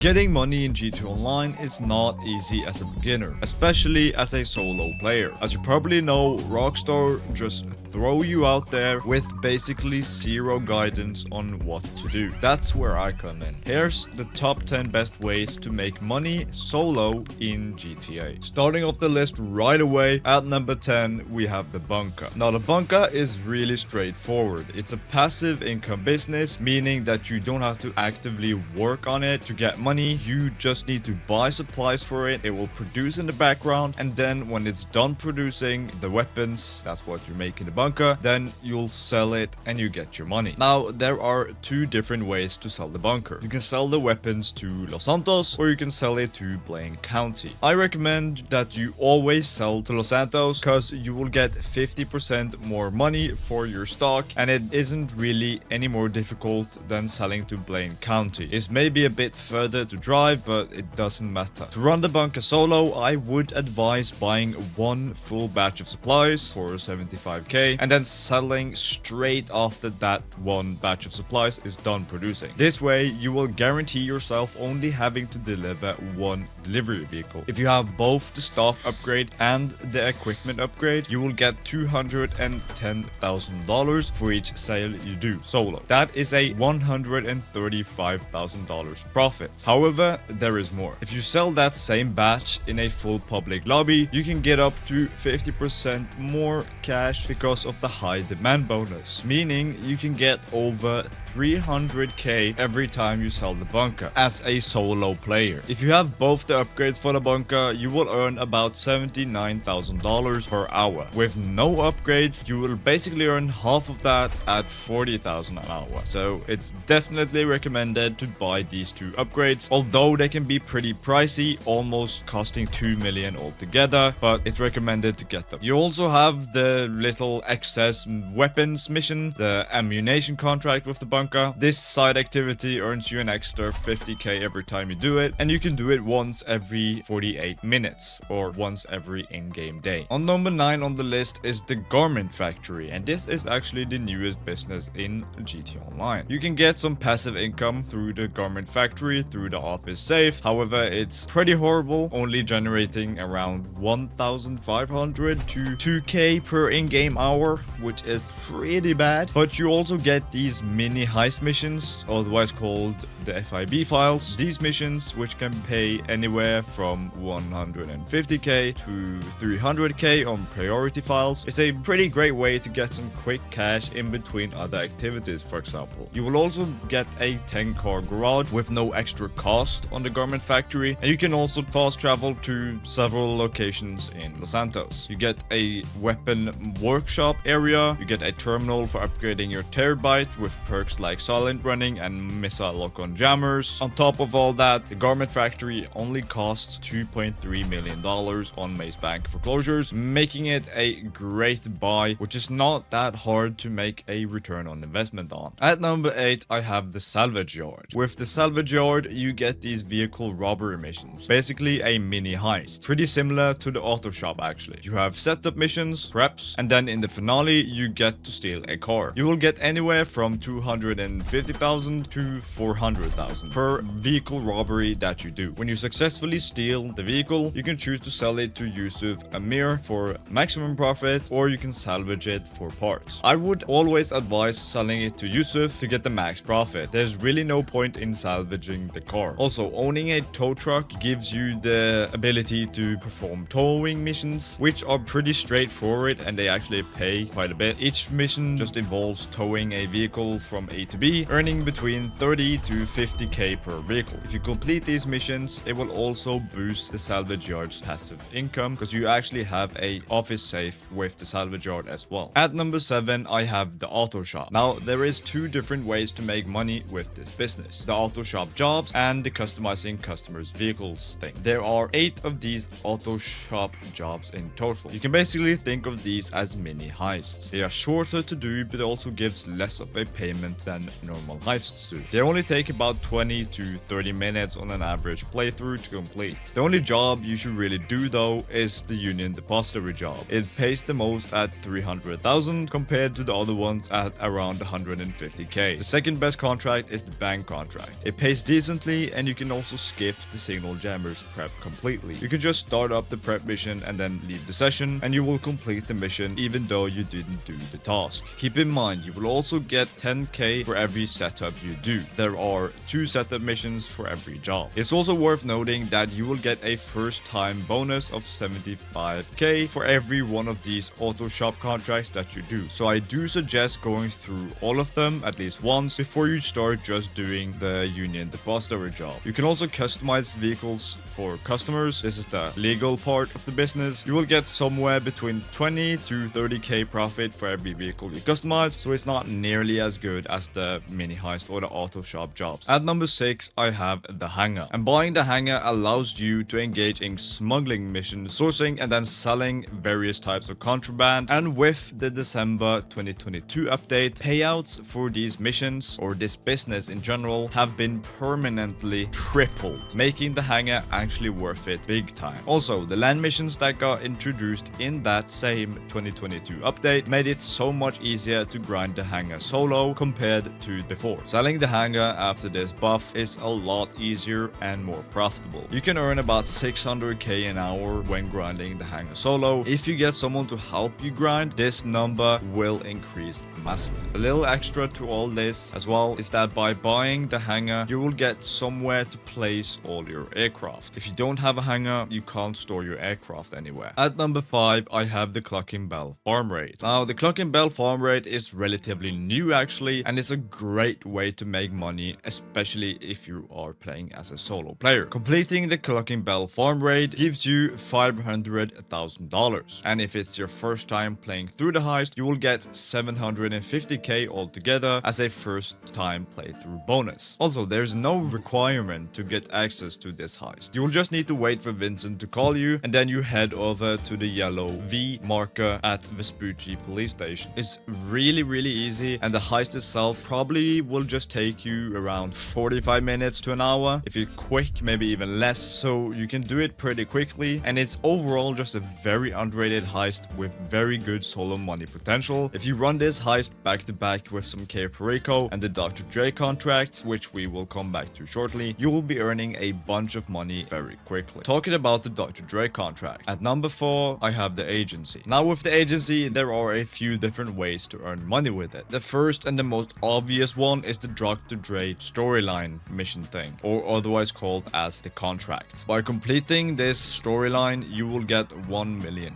Getting money in G2 Online is not easy as a beginner, especially as a solo player. As you probably know, Rockstar just throw you out there with basically zero guidance on what to do. That's where I come in. Here's the top 10 best ways to make money solo in GTA. Starting off the list right away, at number 10 we have the bunker. Now the bunker is really straightforward. It's a passive income business, meaning that you don't have to actively work on it to get money. You just need to buy supplies for it. It will produce in the background, and then when it's done producing the weapons, that's what you make in the bunker, then you'll sell it and you get your money. Now there are two different ways to sell the bunker. You can sell the weapons to Los Santos, or you can sell it to Blaine County. I recommend that you always sell to Los Santos because you will get 50% more money for your stock, and it isn't really any more difficult than selling to Blaine County. It's maybe a bit further to drive, but it doesn't matter. To run the bunker solo, I would advise buying one full batch of supplies for 75k and then selling straight after that one batch of supplies is done producing. This way you will guarantee yourself only having to deliver one delivery vehicle. If you have both the staff upgrade and the equipment upgrade, you will get $210,000 for each sale you do solo. That is a $135,000 profit. However, there is more. If you sell that same batch in a full public lobby, you can get up to 50% more cash because of the high demand bonus, meaning you can get over 300k every time you sell the bunker as a solo player. If you have both the upgrades for the bunker, you will earn about $79,000 per hour. With no upgrades, you will basically earn half of that at $40,000 an hour. So it's definitely recommended to buy these two upgrades, although they can be pretty pricey, almost costing 2 million altogether, but it's recommended to get them. You also have the little excess weapons mission, the ammunition contract with the bunker. This side activity earns you an extra 50k every time you do it, and you can do it once every 48 minutes or once every in-game day. On number 9 on the list is the garment factory, and this is actually the newest business in GTA Online. You can get some passive income through the garment factory through the office safe. However, it's pretty horrible, only generating around 1,500 to 2k per in-game hour, which is pretty bad. But you also get these mini heist missions, otherwise called the FIB files. These missions, which can pay anywhere from 150k to 300k on priority files, is a pretty great way to get some quick cash in between other activities. For example, you will also get a 10-car garage with no extra cost on the garment factory, and you can also fast travel to several locations in Los Santos. You get a weapon workshop area, you get a terminal for upgrading your terabyte with perks like silent running and missile lock-on jammers. On top of all that, the garment factory only costs $2.3 million on Maze Bank foreclosures, making it a great buy, which is not that hard to make a return on investment on. At number 8, I have the salvage yard. With the salvage yard, you get these vehicle robbery missions, basically a mini heist, pretty similar to the auto shop actually. You have setup missions, preps, and then in the finale you get to steal a car. You will get anywhere from 250,000 to 400,000 per vehicle robbery that you do. When you successfully steal the vehicle, you can choose to sell it to Yusuf Amir for maximum profit, or you can salvage it for parts. I would always advise selling it to Yusuf to get the max profit. There's really no point in salvaging the car. Also, owning a tow truck gives you the ability to perform towing missions, which are pretty straightforward and they actually pay quite a bit. Each mission just involves towing a vehicle from A to B, earning between 30 to 50k per vehicle. If you complete these missions, it will also boost the salvage yard's passive income because you actually have a office safe with the salvage yard as well. At number 7, I have the auto shop. Now there is two different ways to make money with this business: the auto shop jobs and the customizing customers' vehicles thing. There are 8 of these auto shop jobs in total. You can basically think of these as mini heists. They are shorter to do, but also gives less of a payment than normal heists do. They only take about 20 to 30 minutes on an average playthrough to complete. The only job you should really do though is the Union Depository job. It pays the most at 300,000 compared to the other ones at around 150k. The second best contract is the bank contract. It pays decently and you can also skip the Signal Jammers prep completely. You can just start up the prep mission and then leave the session and you will complete the mission even though you didn't do the task. Keep in mind you will also get 10k for every setup you do. There are 2 setup missions for every job. It's also worth noting that you will get a first time bonus of 75k for every one of these auto shop contracts that you do. So I do suggest going through all of them at least once before you start just doing the Union Depository job. You can also customize vehicles for customers. This is the legal part of the business. You will get somewhere between 20 to 30k profit for every vehicle you customize, so it's not nearly as good as the mini heist or the auto shop jobs. At number 6, I have the hangar. And buying the hangar allows you to engage in smuggling missions, sourcing and then selling various types of contraband. And with the December 2022 update, payouts for these missions or this business in general have been permanently tripled, making the hangar actually worth it big time. Also, the land missions that got introduced in that same 2022 update made it so much easier to grind the hangar solo compared to before. Selling the hangar after this buff is a lot easier and more profitable. You can earn about 600k an hour when grinding the hangar solo. If you get someone to help you grind, this number will increase massively. A little extra to all this as well is that by buying the hangar, you will get somewhere to place all your aircraft. If you don't have a hangar, you can't store your aircraft anywhere. At number 5, I have the Clucking Bell farm raid. Now, the Clucking Bell farm raid is relatively new actually, and it's a great way to make money, especially if you are playing as a solo player. Completing the Clucking Bell farm raid gives you $500,000, and if it's your first time playing through the heist, you will get 750k altogether as a first time playthrough bonus. Also, there's no requirement to get access to this heist. You will just need to wait for Vincent to call you, and then you head over to the yellow V marker at Vespucci police station. It's really easy, and the heist itself probably will just take you around 45 minutes to an hour. If you're quick, maybe even less, so you can do it pretty quickly, and it's overall just a very underrated heist with very good solo money potential. If you run this heist back to back with some K Perico and the Dr. Dre contract, which we will come back to shortly, you will be earning a bunch of money very quickly. Talking about the Dr. Dre contract, at number 4, I have the agency. Now with the agency, there are a few different ways to earn money with it. The first and the most obvious one is the Dr. Dre storyline mission thing, or otherwise called as the contract. By completing this storyline, you will get $1 million.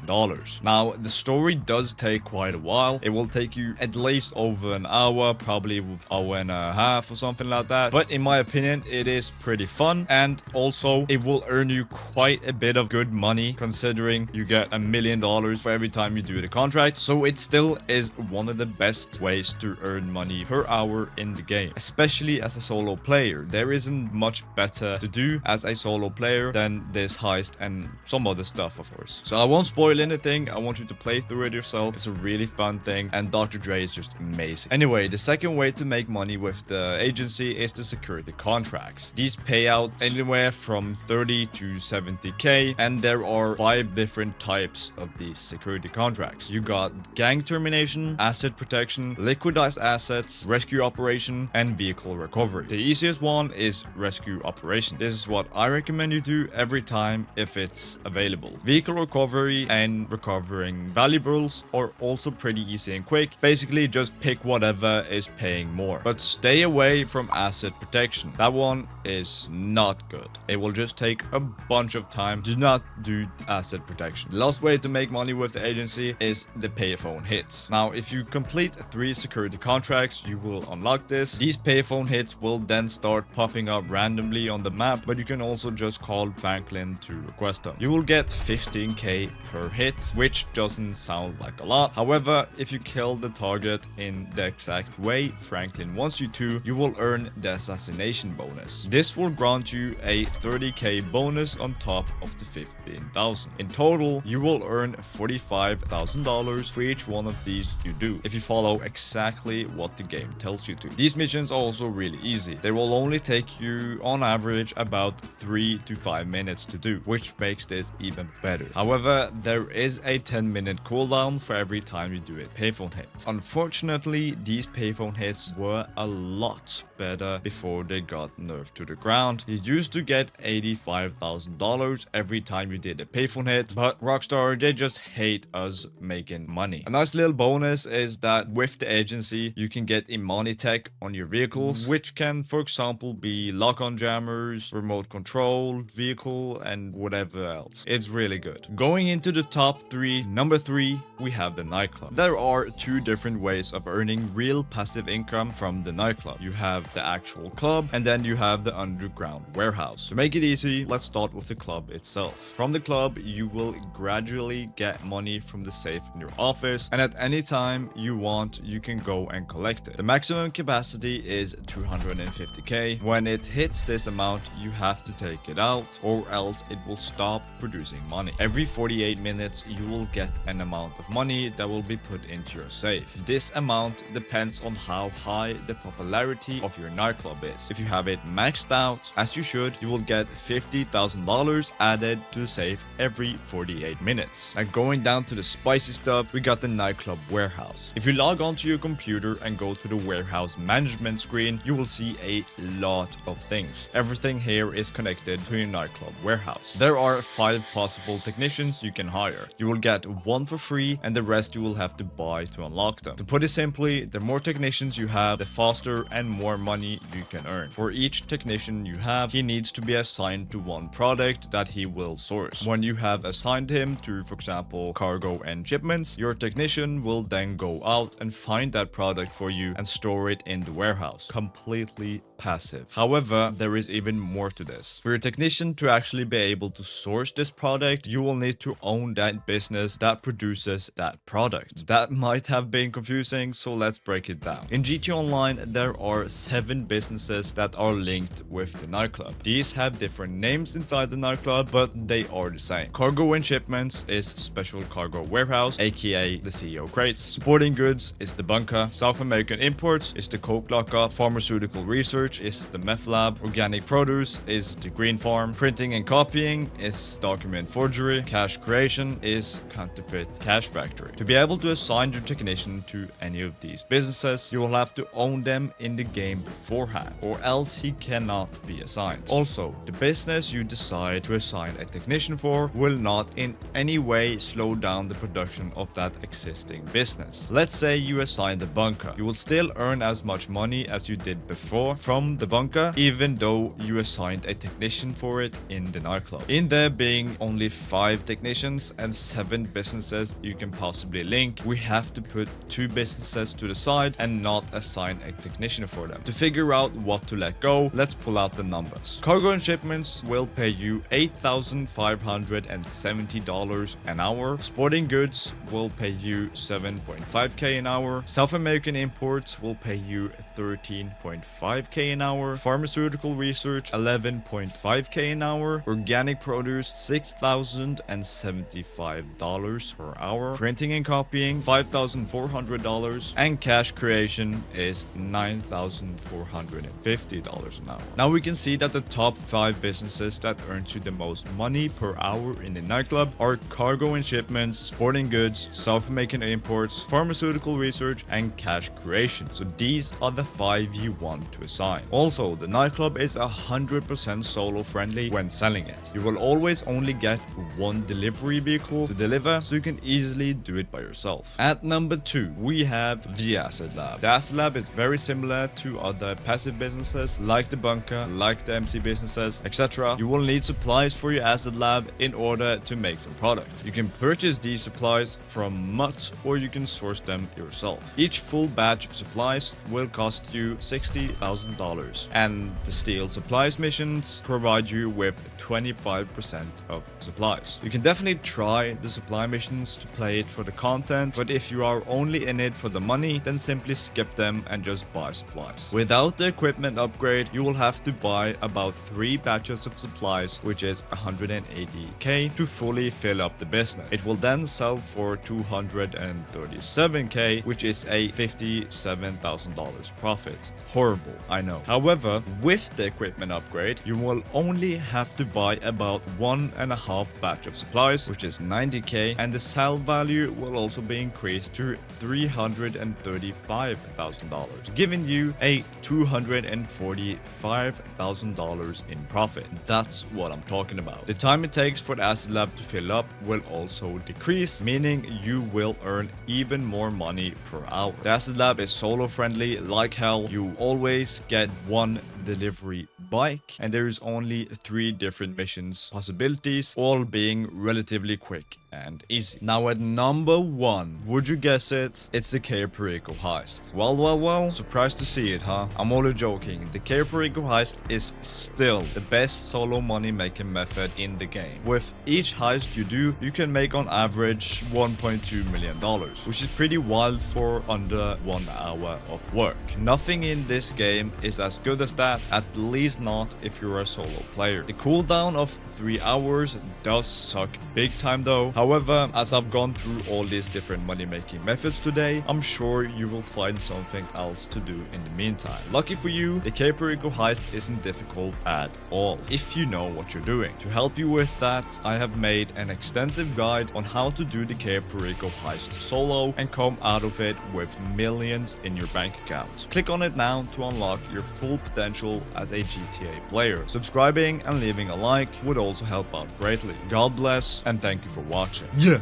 Now, the story does take quite a while. It will take you at least over an hour, probably an hour and a half or something like that. But in my opinion, it is pretty fun, and also it will earn you quite a bit of good money considering you get $1 million for every time you do the contract. So it still is one of the best ways to earn money per hour in the game, especially as a solo player. There isn't much better to do as a solo player than this heist and some other stuff, of course. So I won't spoil anything. I want you to play through it yourself. It's a really fun thing, and Dr. Dre is just amazing. Anyway, the second way to make money with the agency is the security contracts. These pay out anywhere from 30 to 70k, and there are 5 different types of these security contracts. You got gang termination, asset protection, liquidized assets, rescue operation, and vehicle recovery. The easiest one is rescue operation. This is what I recommend you do every time if it's available. Vehicle recovery and recovering valuables are also pretty easy and quick. Basically, just pick whatever is paying more. But stay away from asset protection. That one is not good. It will just take a bunch of time. Do not do asset protection. The last way to make money with the agency is the payphone hits. Now, if you complete 3 security contracts, you will unlock this. These payphone hits will then start popping up randomly on the map, but you can also just call Franklin to request them. You will get 15k per hit, which doesn't sound like a lot. However, if you kill the target in the exact way Franklin wants you to, you will earn the assassination bonus. This will grant you a 30k bonus on top of the 15,000. In total, you will earn $45,000 for each one of these you do, if you follow exactly what the game game tells you to. These missions are also really easy. They will only take you on average about 3 to 5 minutes to do, which makes this even better. However, there is a 10-minute cooldown for every time you do a payphone hit. Unfortunately, these payphone hits were a lot better before they got nerfed to the ground. You used to get $85,000 every time you did a payphone hit, but Rockstar, they just hate us making money. A nice little bonus is that with the agency, you can get Imani tech on your vehicles, which can, for example, be lock-on jammers, remote control, vehicle, and whatever else. It's really good. Going into the top 3, number 3, we have the nightclub. There are 2 different ways of earning real passive income from the nightclub. You have the actual club, and then you have the underground warehouse. To make it easy, let's start with the club itself. From the club, you will gradually get money from the safe in your office, and at any time you want, you can go and collect it. The maximum capacity is 250k. When it hits this amount, you have to take it out, or else it will stop producing money. Every 48 minutes, you will get an amount of money that will be put into your safe. This amount depends on how high the popularity of your nightclub is. If you have it maxed out, as you should, you will get $50,000 added to the safe every 48 minutes. And going down to the spicy stuff, we got the nightclub warehouse. If you log onto your computer and go to the warehouse management screen, you will see a lot of things. Everything here is connected to your nightclub warehouse. There are 5 possible technicians you can hire. You will get 1 for free, and the rest you will have to buy to unlock them. To put it simply, the more technicians you have, the faster and more money you can earn. For each technician you have, he needs to be assigned to one product that he will source. When you have assigned him to, for example, cargo and shipments, your technician will then go out and find that product for you and store it in the warehouse. Completely passive. However, there is even more to this. For your technician to actually be able to source this product, you will need to own that business that produces that product. That might have been confusing, so let's break it down. In GT Online, there are 7 businesses that are linked with the nightclub. These have different names inside the nightclub, but they are the same. Cargo and Shipments is Special Cargo Warehouse, aka the CEO Crates. Supporting Goods is the Bunker. South American Imports is the Coke Lockup. Pharmaceutical Research is the Meth Lab. Organic Produce is the Green Farm. Printing and Copying is Document Forgery. Cash Creation is Counterfeit Cash Factory. To be able to assign your technician to any of these businesses, you will have to own them in the game beforehand, or else he cannot be assigned. Also, the business you decide to assign a technician for will not in any way slow down the production of that existing business. Let's say you assign the Bunker. You will still earn as much money as you did before from the Bunker, even though you assigned a technician for it in the nightclub. In there being only 5 technicians and 7 businesses you can possibly link, we have to put 2 businesses to the side and not assign a technician for them. To figure out what to let go, let's pull out the numbers. Cargo and Shipments will pay you $8,570 an hour. Sporting Goods will pay you 7.5k an hour. South American Imports will pay you 13.5k an hour. Pharmaceutical Research 11.5k an hour. Organic Produce $6,075 per hour. Printing and Copying $5,400, and Cash Creation is $9,450 an hour. Now we can see that the top 5 businesses that earns you the most money per hour in the nightclub are Cargo and Shipments, Sporting Goods, South American Imports, Pharmaceutical Research, and Cash Creation. So these are the 5 you want to assign. Also, the nightclub is 100% solo friendly when selling it. You will always only get 1 delivery vehicle to deliver, so you can easily do it by yourself. At number 2, we have the Asset Lab. The Asset Lab is very similar to other passive businesses like the Bunker, like the MC businesses, etc. You will need supplies for your Asset Lab in order to make some products. You can purchase these supplies from MUTs, or you can source them yourself. Each full batch of supplies will cost cost you $60,000, and the steal supplies missions provide you with 25% of supplies. You can definitely try the supply missions to play it for the content, but if you are only in it for the money, then simply skip them and just buy supplies. Without the equipment upgrade, you will have to buy about 3 batches of supplies, which is 180k, to fully fill up the business. It will then sell for 237k, which is a $57,000 profit. Horrible, I know. However, with the equipment upgrade, you will only have to buy about 1.5 batch of supplies, which is 90k, and the sell value will also be increased to $335,000, giving you a $245,000 in profit. That's what I'm talking about. The time it takes for the asset lab to fill up will also decrease, meaning you will earn even more money per hour. The asset lab is solo friendly like hell. You always get one delivery bike, and there is only 3 different missions possibilities, all being relatively quick and easy. Now at number 1, would you guess it? It's the Cayo Perico heist. Well, surprised to see it, huh? I'm only joking. The Cayo Perico heist is still the best solo money making method in the game. With each heist you do, you can make on average $1.2 million, which is pretty wild for under 1 hour of work. Nothing in this game is as good as that, at least not if you're a solo player. The cooldown of 3 hours does suck big time though. However, as I've gone through all these different money making methods today, I'm sure you will find something else to do in the meantime. Lucky for you, the Cayo Perico heist isn't difficult at all if you know what you're doing. To help you with that, I have made an extensive guide on how to do the Cayo Perico heist solo and come out of it with millions in your bank account. Click on it now to unlock your full potential as a GTA player. Subscribing and leaving a like would also help out greatly. God bless and thank you for watching. Yeah.